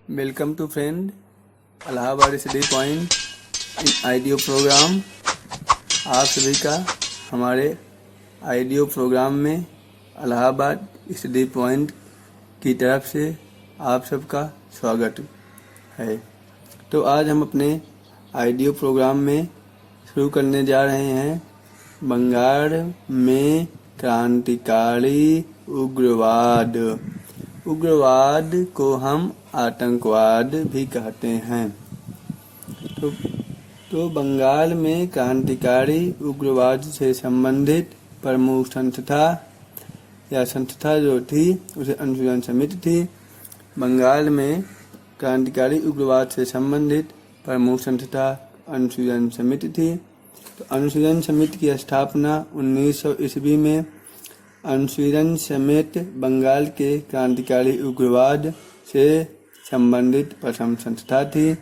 Welcome to friend Allahabad study point in audio program. आप सभी का हमारे आइडियो प्रोग्राम में इलाहाबाद स्टडी पॉइंट की तरफ से आप सबका स्वागत है। तो आज हम अपने आइडियो प्रोग्राम में शुरू करने जा रहे हैं बंगाल में क्रांतिकारी उग्रवाद। उग्रवाद को हम आतंकवाद भी कहते हैं। तो बंगाल में क्रांतिकारी उग्रवाद से संबंधित प्रमुख संस्था जो थी उसे अनुशीलन समिति थी। बंगाल में क्रांतिकारी उग्रवाद से संबंधित प्रमुख संस्था अनुशीलन समिति थी। तो अनुशीलन समिति की स्थापना 1900 ईस्वी में अनुशीलन समिति बंगाल के क्रांतिकारी उग्रवाद से संबंधित प्रथम संस्था थी,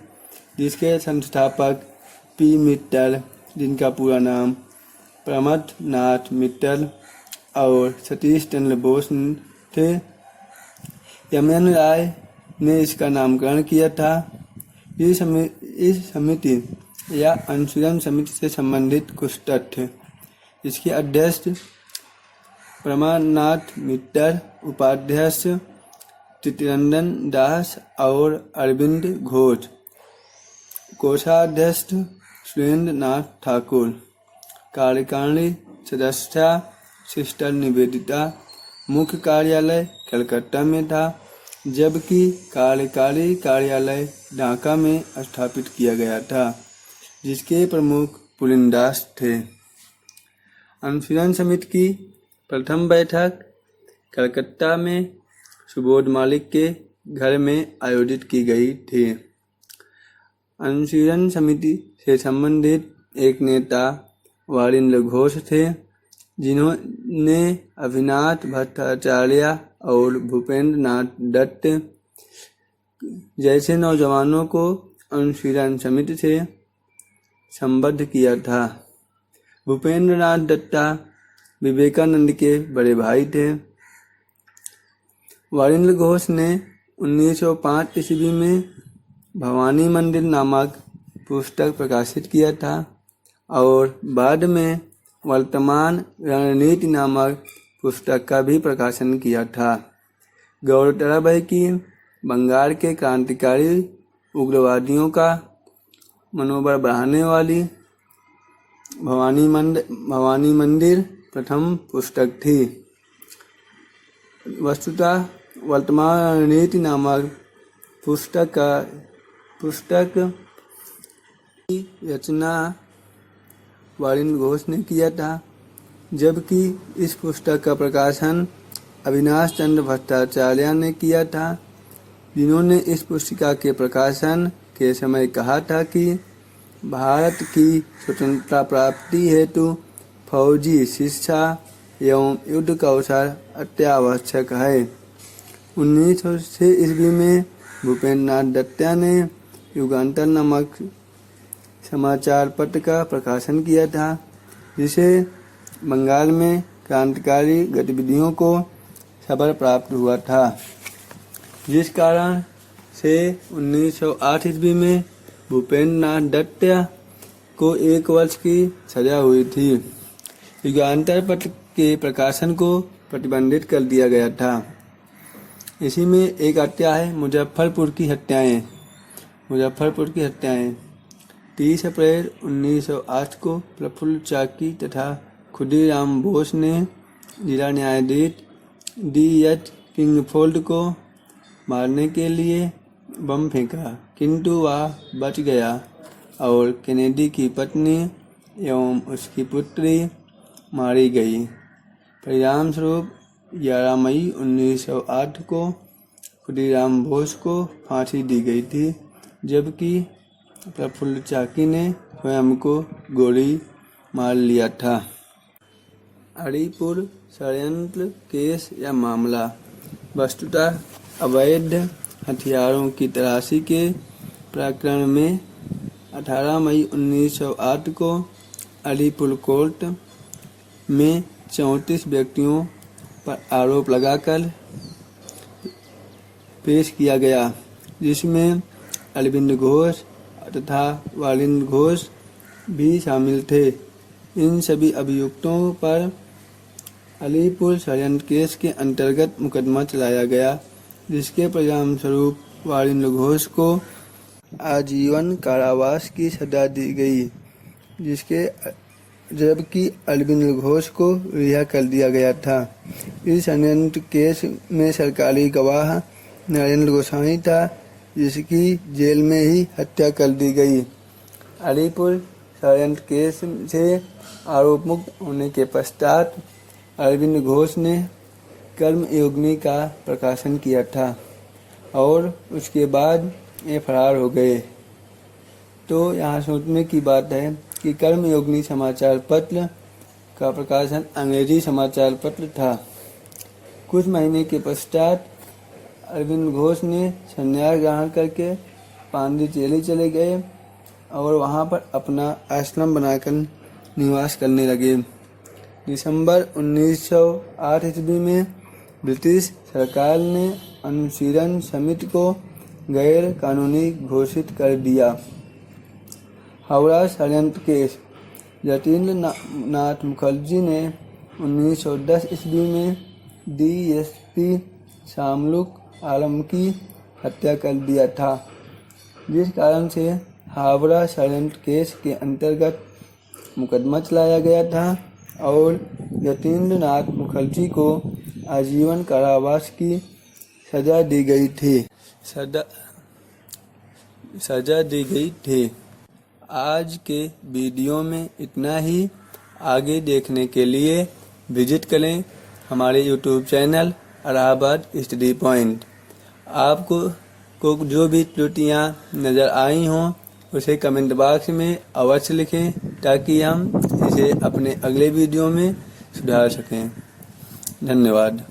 जिसके संस्थापक पी मित्तल, जिनका पूरा नाम प्रमथ नाथ मित्तल और सतीश चंद्र बोस थे। एम.एन. राय ने इसका नामकरण किया था। इस समिति या अनुशीलन समिति से संबंधित कुछ तथ्य। इसके अध्यक्ष प्रमानाथ मित्तर, उपाध्यक्ष चित्तरंजन दास और अरविंद घोष, कोषाध्यक्ष सुरेंद्र नाथ ठाकुर, कार्यकारिणी सदस्य सिस्टर निवेदिता। मुख्य कार्यालय कलकत्ता में था, जबकि कार्यकारी कार्यालय ढाका में स्थापित किया गया था, जिसके प्रमुख पुलिनदास थे। अनुशीलन समिति की प्रथम बैठक कलकत्ता में सुबोध मालिक के घर में आयोजित की गई थी। अनुशीलन समिति से संबंधित एक नेता वारिंद्र घोष थे, जिन्होंने अभिनाथ भट्टाचार्य और भूपेंद्र नाथ दत्त जैसे नौजवानों को अनुशीलन समिति से संबद्ध किया था। भूपेंद्र नाथ दत्ता विवेकानंद के बड़े भाई थे। वारिंद्र घोष ने 1905 ईस्वी में भवानी मंदिर नामक पुस्तक प्रकाशित किया था और बाद में वर्तमान रणनीति नामक पुस्तक का भी प्रकाशन किया था। गौरतलब है कि बंगाल के क्रांतिकारी उग्रवादियों का मनोबल बढ़ाने वाली भवानी मंदिर प्रथम पुस्तक थी। वस्तुतः वर्तमान रणनीति नामक पुस्तक की रचना वारिंद्र घोष ने किया था, जबकि इस पुस्तक का प्रकाशन अविनाश चंद्र भट्टाचार्य ने किया था, जिन्होंने इस पुस्तिका के प्रकाशन के समय कहा था कि भारत की स्वतंत्रता प्राप्ति हेतु फौजी शिक्षा एवं युद्ध कौशल अत्यावश्यक है। 1906 ईस्वी में भूपेंद्र नाथ दत्त ने युगांतर नामक समाचार पत्र का प्रकाशन किया था, जिसे बंगाल में क्रांतिकारी गतिविधियों को खबर प्राप्त हुआ था, जिस कारण से 1908 ईस्वी में भूपेंद्र नाथ दत्त को 1 वर्ष की सजा हुई थी। युगांतर पत्र के प्रकाशन को प्रतिबंधित कर दिया गया था। इसी में एक हत्या है मुजफ्फरपुर की हत्याएं। 30 अप्रैल 1908 को प्रफुल्ल चाकी तथा खुदीराम बोस ने जिला न्यायाधीश D.H. किंगफोर्ड को मारने के लिए बम फेंका, किंतु वह बच गया और कैनेडी की पत्नी एवं उसकी पुत्री मारी गई। परिणाम स्वरूप 11 मई 1908 को खुदीराम बोस को फांसी दी गई थी, जबकि प्रफुल्ल चाकी ने स्वयं को गोली मार लिया था। अलीपुर षड्यंत्र केस या मामला। वस्तुतः अवैध हथियारों की तलाशी के प्रकरण में 18 मई 1908 को अलीपुर कोर्ट में 34 व्यक्तियों पर आरोप लगाकर पेश किया गया। जिसमें अरविंद घोष तथा वालिंद घोष भी शामिल थे। इन सभी अभियुक्तों पर अलीपुर षड्यंत्र केस के अंतर्गत मुकदमा चलाया गया, जिसके परिणाम स्वरूप वालिंद घोष को आजीवन कारावास की सजा दी गई, जबकि अरविंद घोष को रिहा कर दिया गया था। इस षड्यंत्र केस में सरकारी गवाह नरेंद्र गोसाई था, जिसकी जेल में ही हत्या कर दी गई। अलीपुर षड्यंत्र केस से आरोप मुक्त होने के पश्चात अरविंद घोष ने कर्मयोगिनी का प्रकाशन किया था और उसके बाद ये फरार हो गए। तो यहाँ सोचने की बात है कि कर्मयोगिनी समाचार पत्र का प्रकाशन अंग्रेजी समाचार पत्र था। कुछ महीने के पश्चात अरविंद घोष ने संन्यास ग्रहण करके पांडिचेरी चले गए और वहाँ पर अपना आश्रम बनाकर निवास करने लगे। दिसंबर 1908 ईस्वी में ब्रिटिश सरकार ने अनुशीलन समिति को गैर कानूनी घोषित कर दिया। हावड़ा षड्यंत्र केस। जतीन्द्र नाथ मुखर्जी ने 1910 ईस्वी में डीएसपी शामलुक आलम की हत्या कर दिया था, जिस कारण से हावड़ा षड्यंत्र केस के अंतर्गत मुकदमा चलाया गया था और जतीन्द्र नाथ मुखर्जी को आजीवन कारावास की सजा दी गई थी। आज के वीडियो में इतना ही। आगे देखने के लिए विजिट करें हमारे YouTube channel Allahabad study point. आपको जो भी त्रुटियां नज़र आई हों उसे कमेंट बॉक्स में अवश्य लिखें, ताकि हम इसे अपने अगले वीडियो में सुधार सकें। धन्यवाद।